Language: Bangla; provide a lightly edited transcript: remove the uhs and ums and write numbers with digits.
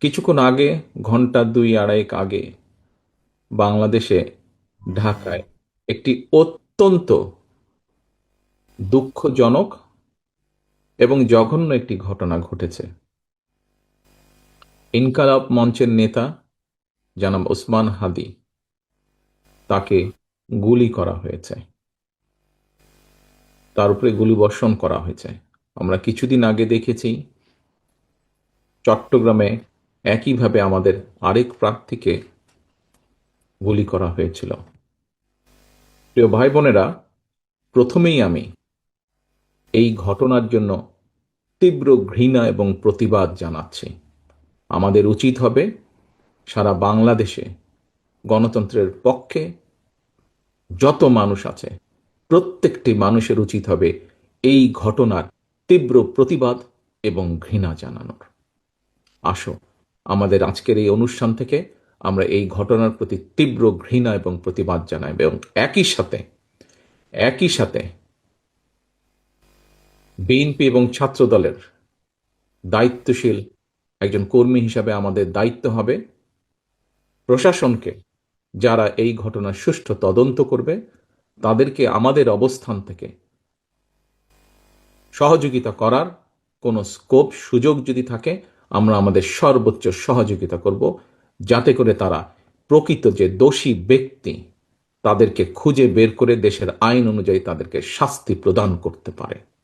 কিছুক্ষণ আগে, ঘন্টা দুই আড়াইক আগে, বাংলাদেশে ঢাকায় একটি অত্যন্ত দুঃখজনক এবং জঘন্য একটি ঘটনা ঘটেছে। ইনকালাব মঞ্চের নেতা জনাব ওসমান হাদি, তাকে গুলি করা হয়েছে, তার উপরে গুলিবর্ষণ করা হয়েছে। আমরা কিছুদিন আগে দেখেছি চট্টগ্রামে একইভাবে আমাদের আরেক প্রার্থীকে গুলি করা হয়েছিল। প্রিয় ভাই বোনেরা, প্রথমেই আমি এই ঘটনার জন্য তীব্র ঘৃণা এবং প্রতিবাদ জানাচ্ছি। আমাদের উচিত হবে সারা বাংলাদেশে গণতন্ত্রের পক্ষে যত মানুষ আছে প্রত্যেকটি মানুষের উচিত হবে এই ঘটনার তীব্র প্রতিবাদ এবং ঘৃণা জানানোর। আসো, আমাদের আজকের এই অনুষ্ঠান থেকে আমরা এই ঘটনার প্রতি তীব্র ঘৃণা এবং প্রতিবাদ জানাই এবং একই সাথে বিএনপি এবং ছাত্র দলের দায়িত্বশীল একজন কর্মী হিসাবে আমাদের দায়িত্ব হবে প্রশাসনকে, যারা এই ঘটনার সুষ্ঠু তদন্ত করবে, তাদেরকে আমাদের অবস্থান থেকে সহযোগিতা করার কোনো স্কোপ সুযোগ যদি থাকে, আমরা আমাদের সর্বোচ্চ সহযোগিতা করব, যাতে করে তারা প্রকৃত যে দোষী ব্যক্তি তাদেরকে খুঁজে বের করে দেশের আইন অনুযায়ী তাদেরকে শাস্তি প্রদান করতে পারে।